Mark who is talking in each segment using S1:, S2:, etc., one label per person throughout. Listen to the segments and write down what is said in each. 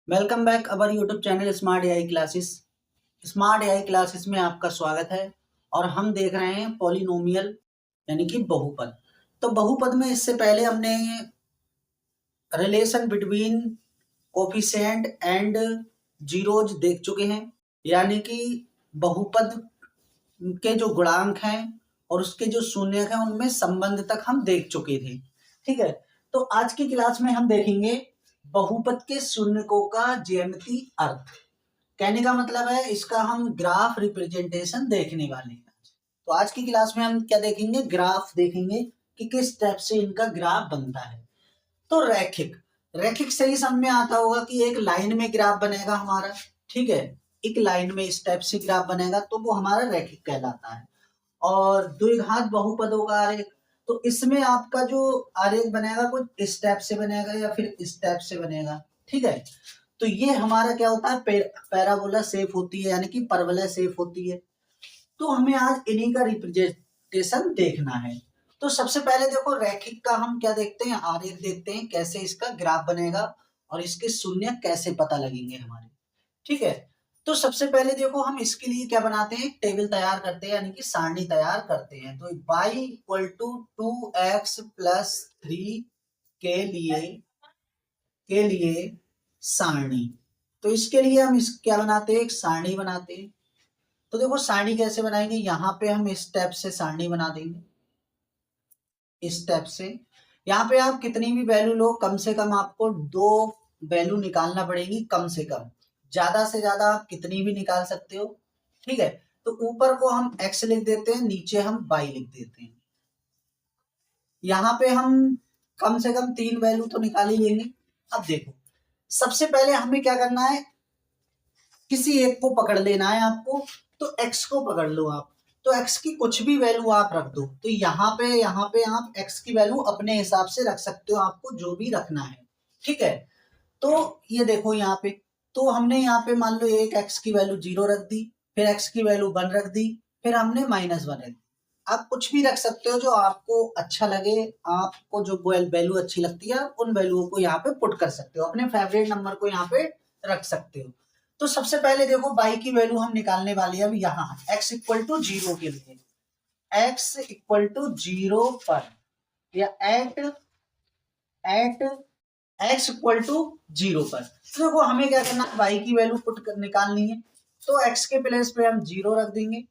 S1: Welcome back our YouTube channel smart AI classes. Smart AI classes में आपका स्वागत है। और हम देख रहे हैं पॉलिनोमियल यानी कि बहुपद। तो बहुपद में इससे पहले हमने relation between coefficient and zeros देख चुके हैं, यानी कि बहुपद के जो गुणांक हैं और उसके जो शून्यक हैं उनमें संबंध तक हम देख चुके थे। ठीक है, तो आज की क्लास में हम देखेंगे बहुपद के शून्यकों का ज्यामितीय अर्थ। कहने का मतलब है इसका हम ग्राफ रिप्रेजेंटेशन देखने वाले हैं। तो आज की क्लास में हम क्या देखेंगे, ग्राफ देखेंगे कि किस टाइप से इनका ग्राफ बनता है। तो रैखिक रैखिक से ही समझ में आता होगा कि एक लाइन में ग्राफ बनेगा हमारा। ठीक है, एक लाइन में इस टाइप से ग्राफ बनेगा तो वो हमारा रैखिक कहलाता है। और द्विघात बहुपदों का आरेख, तो इसमें आपका जो आरेख बनेगा कुछ इस टाइप से बनेगा या फिर इस टाइप से बनेगा। ठीक है, तो ये हमारा क्या होता है, पैराबोला शेप होती है, यानी कि परवलय शेप होती है। तो हमें आज इन्हीं का रिप्रेजेंटेशन देखना है। तो सबसे पहले देखो रैखिक का हम क्या देखते हैं, आरेख देखते हैं कैसे इसका ग्राफ बनेगा और इसके शून्य कैसे पता लगेंगे हमारे। ठीक है, तो सबसे पहले देखो हम इसके लिए क्या बनाते हैं, टेबल तैयार करते हैं, यानी कि सारणी तैयार करते हैं। तो y equal to 2x plus 3 के लिए सारणी। तो इसके लिए हम इस क्या बनाते हैं, एक सारणी बनाते हैं। तो देखो सारणी कैसे बनाएंगे, यहाँ पे हम इस स्टेप से सारणी बना देंगे, इस स्टेप से। यहाँ पे आप कितनी भी वैल्यू लो, कम से कम आपको 2 वैल्यू निकालना पड़ेगी, कम से कम। ज्यादा से ज्यादा आप कितनी भी निकाल सकते हो। ठीक है, तो ऊपर को हम x लिख देते हैं, नीचे हम y लिख देते हैं। यहाँ पे हम कम से कम 3 वैल्यू तो निकाल ही लेंगे। अब देखो सबसे पहले हमें क्या करना है, किसी एक को पकड़ लेना है आपको। तो x को पकड़ लो आप, तो x की कुछ भी वैल्यू आप रख दो। तो यहाँ पे आप x की वैल्यू अपने हिसाब से रख सकते हो, आपको जो भी रखना है। ठीक है, तो ये देखो यहाँ पे, तो हमने यहाँ पे मान लो एक x की वैल्यू 0 रख दी, फिर x की वैल्यू 1 रख दी, फिर हमने -1 रख दी। आप कुछ भी रख सकते हो जो आपको अच्छा लगे, आपको जो वैल्यू अच्छी लगती है उन वैल्यूओं को यहाँ पे पुट कर सकते हो, अपने फेवरेट नंबर को यहाँ पे रख सकते हो। तो सबसे पहले देखो y की वैल्यू हम निकालने वाले हैं अब यहाँ x इक्वल टू 0 के लिए। x इक्वल टू 0 पर या एट x इक्वल टू 0 पर। तो देखो हमें क्या करना है, y की वैल्यू निकालनी है। तो x के प्लेस पे हम 0 रख देंगे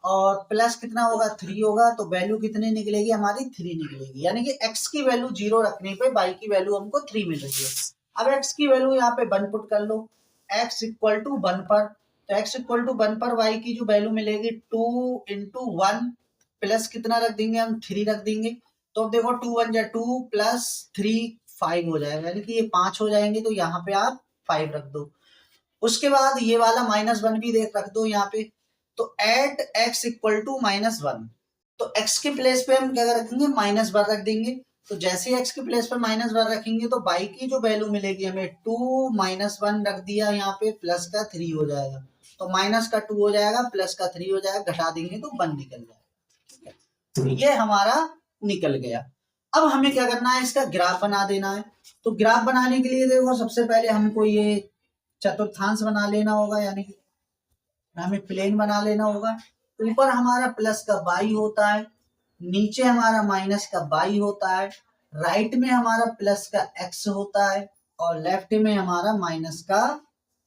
S1: और प्लस कितना होगा, 3 होगा। तो वैल्यू कितनी निकलेगी हमारी, 3 निकलेगी। यानी कि x की वैल्यू 0 रखने पे y की वैल्यू हमको 3 मिल रही है। अब x की वैल्यू यहाँ पे 1 पुट कर लो, x इक्वल टू 1 पर। तो x इक्वल टू 1 पर y की जो वैल्यू मिलेगी 2 इंटू 1 प्लस कितना रख देंगे हम, 3 रख देंगे। तो अब देखो 2 1 जा 2 प्लस 3 5 हो जाएगा, यानी कि ये 5 हो जाएंगे। तो यहाँ पे आप 5 रख दो। उसके बाद ये वाला -1 भी रख दो यहाँ पे। तो एट x इक्वल टू -1, तो x के प्लेस पे हम क्या रखेंगे, -1 रख देंगे। तो जैसे x के प्लेस पे -1 रखेंगे तो y की जो वैल्यू मिलेगी हमें 2 -1 रख दिया यहाँ पे, प्लस का 3 हो जाएगा। तो माइनस का 2 हो जाएगा, प्लस का 3 हो जाएगा, घटा देंगे तो 1 निकल जाएगा। तो ये हमारा निकल गया। अब हमें क्या करना है, इसका ग्राफ बना देना है। तो ग्राफ बनाने के लिए देखो सबसे पहले हमको ये चतुर्थांश बना लेना होगा, यानी कि हमें प्लेन बना लेना होगा। ऊपर हमारा प्लस का y होता है, नीचे हमारा माइनस का y होता है, राइट में हमारा प्लस का x होता है और लेफ्ट में हमारा माइनस का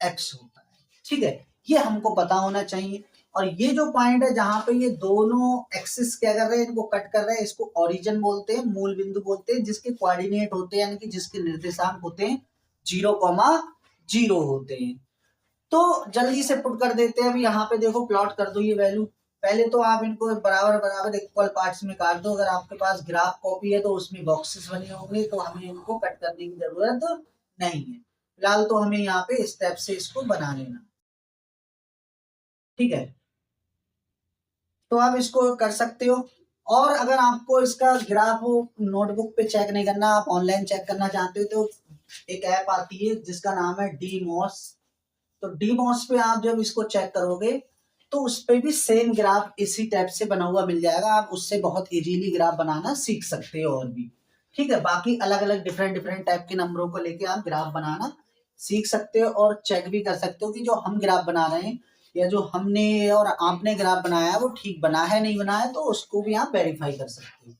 S1: x होता है। ठीक है, ये हमको पता होना चाहिए। और ये जो पॉइंट है जहां पे ये दोनों एक्सिस क्या कर रहे हैं, इनको कट कर रहे हैं, इसको ओरिजिन बोलते हैं, मूल बिंदु बोलते हैं, जिसके कोऑर्डिनेट होते हैं, यानी कि जिसके निर्देशांक होते हैं 0,0 होते हैं। तो जल्दी से पुट कर देते हैं। अब यहाँ पे देखो प्लॉट कर दो ये वैल्यू। पहले तो आप इनको बराबर बराबर इक्वल पार्ट्स में काट दो। अगर आपके पास ग्राफ कॉपी है तो उसमें बॉक्सेस बने होंगे, तो हमें इनको कट करने की जरूरत नहीं है। फिलहाल तो हमें यहाँ पे स्टेप से इसको बना लेना। ठीक है, तो आप इसको कर सकते हो। और अगर आपको इसका ग्राफ नोटबुक पे चेक नहीं करना, आप ऑनलाइन चेक करना चाहते हो, तो एक ऐप आती है जिसका नाम है डीमॉस। तो डीमॉस पे आप जब इसको चेक करोगे तो उस पे भी सेम ग्राफ इसी टाइप से बना हुआ मिल जाएगा। आप उससे बहुत इजीली ग्राफ बनाना सीख सकते हो और भी। ठीक है, बाकी अलग अलग डिफरेंट डिफरेंट टाइप के नंबरों को लेके आप ग्राफ बनाना सीख सकते हो और चेक भी कर सकते हो कि जो हम ग्राफ बना रहे हैं या जो हमने और आपने ग्राफ बनाया है वो ठीक बना है नहीं बना है, तो उसको भी आप वेरीफाई कर सकते हो।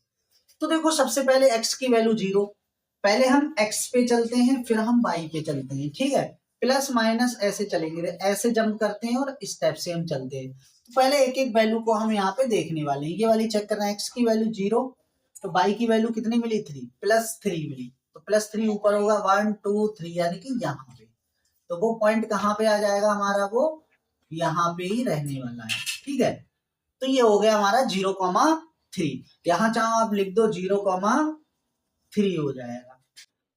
S1: तो देखो सबसे पहले x की वैल्यू 0, पहले हम x पे चलते हैं फिर हम y पे चलते हैं, ठीक है। प्लस माइनस ऐसे चलेंगे, ऐसे जंप करते हैं और स्टेप से हम चलते हैं। तो पहले एक एक वैल्यू को हम यहाँ पे देखने वाले हैं। ये वाली चेक करना है, x की वैल्यू 0, तो y की वैल्यू कितनी मिली 3, +3 मिली, तो +3 ऊपर होगा 1 2 3 यानी कि यहाँ पे। तो वो पॉइंट कहाँ पे आ जाएगा हमारा, वो यहाँ पे ही रहने वाला है, ठीक है। तो ये हो गया हमारा 0,3, यहाँ चाहो आप लिख दो 0,3 हो जाएगा।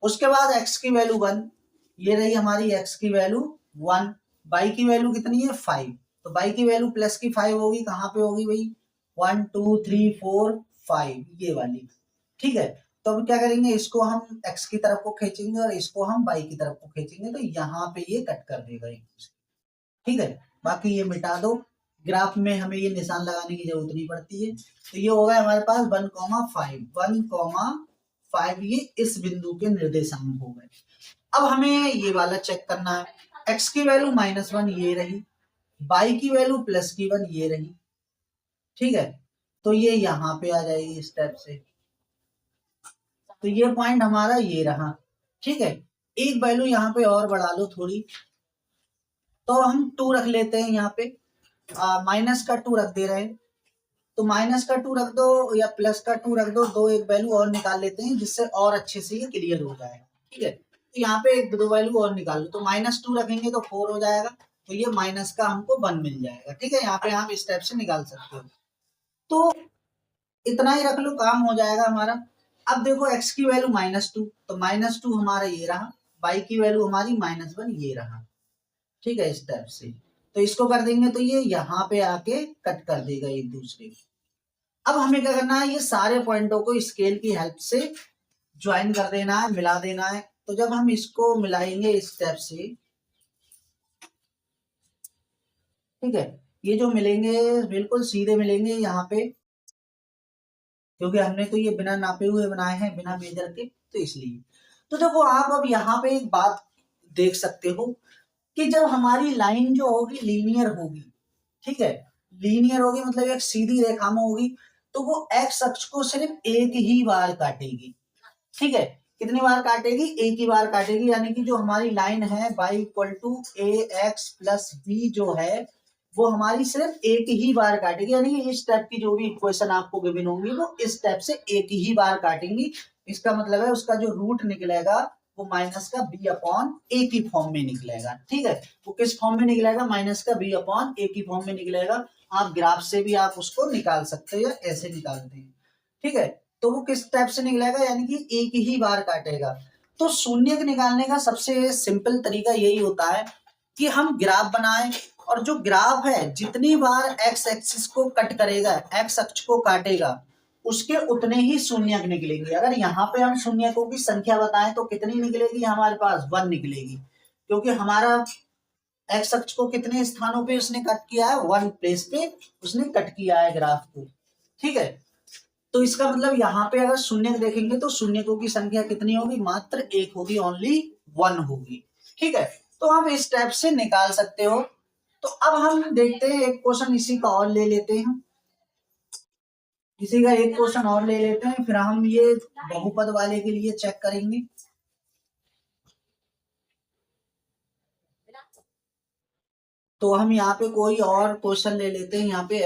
S1: उसके बाद x की वैल्यू 1, ये रही हमारी x की वैल्यू 1, y की वैल्यू कितनी है 5, तो y की वैल्यू प्लस की 5 होगी, कहाँ पे होगी भाई 1 2 3 4 5 ये वाली, ठीक है। तो अब क्या करेंगे, इसको हम x की तरफ को खींचेंगे और इसको हम y की तरफ को खींचेंगे, तो यहाँ पे ये कट कर देगा एक दूसरे, ठीक है। बाकी ये मिटा दो, ग्राफ में हमें ये निशान लगाने की जरूरत नहीं पड़ती है। तो ये होगा हमारे पास 1,5 ये इस बिंदु के निर्देशांक हो गए। अब हमें ये वाला चेक करना है, x की वैल्यू -1 ये रही, y की वैल्यू +1 ये रही, ठीक है। तो ये यहाँ पे आ जाएगी स्टेप से, तो ये पॉइंट हमारा ये रहा, ठीक है। एक वैल्यू यहाँ पे और बढ़ा लो थोड़ी, तो हम 2 रख लेते हैं यहाँ पे, माइनस का 2 रख दे रहे हैं, तो माइनस का 2 रख दो या प्लस का 2 रख दो, दो एक वैल्यू और निकाल लेते हैं जिससे और अच्छे से ये क्लियर हो जाएगा, ठीक है। तो यहाँ पे एक दो वैल्यू और निकाल लो, तो -2 रखेंगे तो 4 हो जाएगा, तो ये माइनस का हमको 1 मिल जाएगा, ठीक है। यहाँ पे आप स्टेप से निकाल सकते हो, तो इतना ही रख लो, काम हो जाएगा हमारा। अब देखो x की वैल्यू -2, तो -2 हमारा ये रहा, y की वैल्यू हमारी -1 ये रहा, ठीक है, इस टाइप से। तो इसको कर देंगे तो ये यहाँ पे आके कट कर देगा एक दूसरे को। अब हमें क्या करना है, ये सारे पॉइंटों को स्केल की हेल्प से ज्वाइन कर देना है, मिला देना है। तो जब हम इसको मिलाएंगे इस स्टेप से, ठीक है, ये जो मिलेंगे बिल्कुल सीधे मिलेंगे यहाँ पे, क्योंकि हमने तो ये बिना नापे हुए बनाए हैं, बिना मेजर के, तो इसलिए। तो देखो आप अब यहाँ पे एक बात देख सकते हो कि जब हमारी लाइन जो होगी लीनियर होगी, ठीक है, लीनियर होगी मतलब एक सीधी रेखा में होगी, तो वो एक्स अक्ष को सिर्फ एक ही बार काटेगी, ठीक है। कितनी बार काटेगी, एक ही बार काटेगी, यानी कि जो हमारी लाइन है y = ax + b जो है वो हमारी सिर्फ एक ही बार काटेगी, यानी कि इस टाइप की जो भी इक्वेशन आपको गिवन होंगी वो इस टाइप से एक ही बार काटेंगी। इसका मतलब है उसका जो रूट निकलेगा वो माइनस का b/a की फॉर्म में निकलेगा, ठीक है। वो किस फॉर्म में निकलेगा, माइनस का b/a की फॉर्म में निकलेगा। आप ग्राफ से भी आप उसको निकाल सकते हो या ऐसे निकालते हैं, ठीक है। तो वो किस टाइप से निकलेगा, यानी कि एक ही बार काटेगा। तो शून्य निकालने का सबसे सिंपल तरीका यही होता है कि हम ग्राफ बनाएं और जो ग्राफ है जितनी बार एक्स एक्सिस को कट करेगा, एक्स अक्ष को काटेगा, उसके उतने ही शून्यक निकलेंगे। अगर यहाँ पे हम शून्यकों की संख्या बताएं तो कितनी निकलेगी, हमारे पास 1 निकलेगी, क्योंकि हमारा एक्स अक्ष को कितने स्थानों पे उसने कट किया है, 1 प्लेस पे उसने कट किया है ग्राफ को, ठीक है। तो इसका मतलब यहाँ पे अगर शून्य देखेंगे तो शून्यकों की संख्या कितनी होगी, मात्र 1 होगी, ओनली 1 होगी, ठीक है। तो हम इस टाइप से निकाल सकते हो। तो अब हम देखते हैं एक क्वेश्चन इसी का और ले लेते हैं, इसी का एक क्वेश्चन और ले लेते हैं, फिर हम ये बहुपद वाले के लिए चेक करेंगे। तो हम यहाँ पे कोई और क्वेश्चन ले लेते हैं, यहाँ पे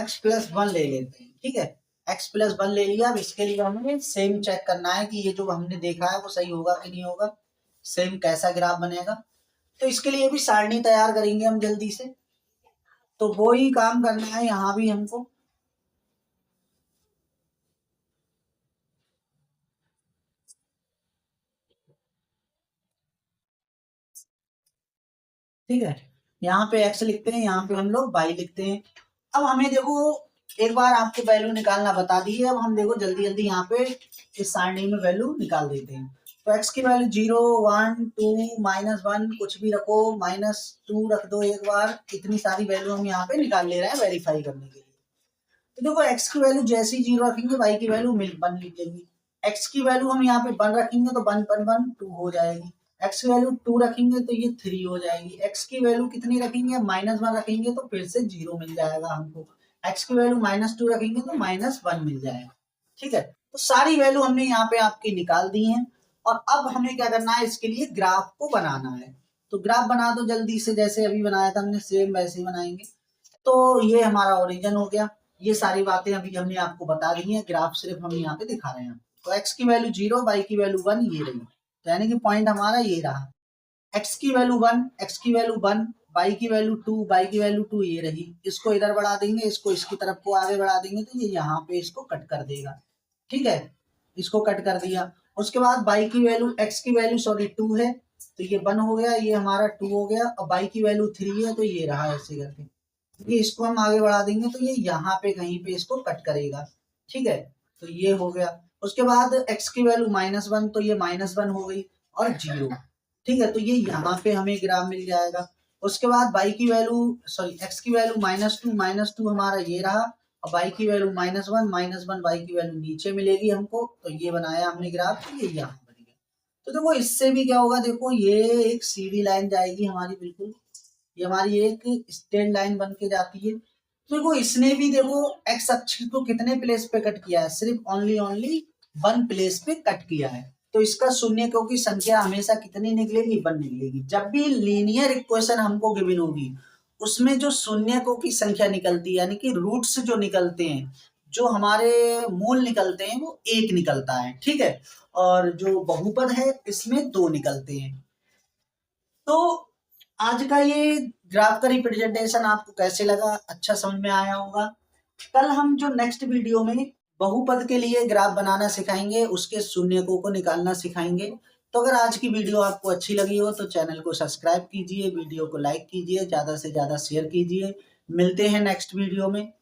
S1: x+1 ले लेते हैं, ठीक है। x+1 ले लिया। अब इसके लिए हमें सेम चेक करना है कि ये जो हमने देखा है वो सही होगा कि नहीं होगा, सेम कैसा ग्राफ बनेगा। तो इसके लिए भी सारणी तैयार करेंगे हम जल्दी से, तो वो ही काम करना है यहाँ भी हमको। ठीक है, यहाँ पे x लिखते हैं, यहाँ पे हम लोग y लिखते हैं। अब हमें देखो एक बार आपको वैल्यू निकालना बता दी है, अब हम देखो जल्दी जल्दी यहाँ पे इस सारणी में वैल्यू निकाल देते हैं। तो x की वैल्यू 0 1 2 -1 कुछ भी रखो, -2 रख दो एक बार, इतनी सारी वैल्यू हम यहाँ पे निकाल ले रहे हैं वेरीफाई करने के लिए। तो देखो x की वैल्यू जैसी 0 रखेंगे y की वैल्यू 1 लिखेंगे, x की वैल्यू हम यहाँ पे 1 रखेंगे तो 1 1 1 2 हो जाएगी, x की वैल्यू 2 रखेंगे तो ये 3 हो जाएगी, x की वैल्यू कितनी रखेंगे, -1 रखेंगे तो फिर से 0 मिल जाएगा हमको, x की वैल्यू -2 रखेंगे तो -1 मिल जाएगा। ठीक है, तो सारी वैल्यू हमने यहाँ पे आपकी निकाल दी है। और अब हमें क्या करना है, इसके लिए ग्राफ को बनाना है। तो ग्राफ बना दो जल्दी से, जैसे अभी बनाया था हमने सेम वैसे ही बनाएंगे। तो ये हमारा ओरिजिन हो गया, ये सारी बातें अभी हमने आपको बता दी हैं, ग्राफ सिर्फ हम यहाँ पे दिखा रहे हैं। तो x की वैल्यू 0, y की वैल्यू 1 ये रही, तो यानी कि पॉइंट हमारा ये रहा, x की वैल्यू 1, x की वैल्यू 1, y की वैल्यू 2, y की वैल्यू 2 ये रही। इसको इधर बढ़ा देंगे, इसको इसकी तरफ को आगे बढ़ा देंगे तो ये यहाँ पे इसको कट कर देगा। ठीक है, इसको कट कर दिया। उसके बाद y की वैल्यू, x की वैल्यू सॉरी 2 है तो ये 1 हो गया, ये हमारा 2 हो गया, और y की वैल्यू 3 है तो ये रहा ऐसे करके। ये इसको हम आगे बढ़ा देंगे तो ये यहाँ पे कहीं पे इसको कट करेगा। ठीक है, तो ये हो गया। उसके बाद x की वैल्यू -1 तो ये -1 हो गई और 0। ठीक है, तो ये यहाँ पे हमें ग्राफ मिल जाएगा। उसके बाद y की वैल्यू सॉरी x की वैल्यू -2 हमारा ये रहा, और y की वैल्यू -1 y की वैल्यू नीचे मिलेगी हमको, तो ये बनाया हमने ग्राफ, तो ये यहाँ बन गया। तो देखो इससे भी क्या होगा, देखो ये एक सीधी लाइन जाएगी हमारी, बिल्कुल ये हमारी एक स्ट्रेट लाइन बन के जाती है। तो देखो इसने भी देखो एक्स अक्ष को कितने प्लेस पे कट किया है, सिर्फ ओनली 1 प्लेस पे कट किया है। तो इसका शून्यकों की संख्या हमेशा कितनी निकलेगी, 1 निकलेगी। जब भी लीनियर इक्वेशन हमको गिवन होगी उसमें जो शून्यकों की संख्या निकलती है, यानी कि रूट्स जो निकलते हैं, जो हमारे मूल निकलते हैं वो 1 निकलता है। ठीक है, और जो बहुपद है इसमें 2 निकलते हैं। तो आज का ये ग्राफ का रिप्रेजेंटेशन आपको कैसे लगा, अच्छा समझ में आया होगा। कल हम जो नेक्स्ट वीडियो में बहुपद के लिए ग्राफ बनाना सिखाएंगे, उसके शून्यकों को निकालना सिखाएंगे। तो अगर आज की वीडियो आपको अच्छी लगी हो तो चैनल को सब्सक्राइब कीजिए, वीडियो को लाइक कीजिए, ज्यादा से ज्यादा शेयर कीजिए। मिलते हैं नेक्स्ट वीडियो में।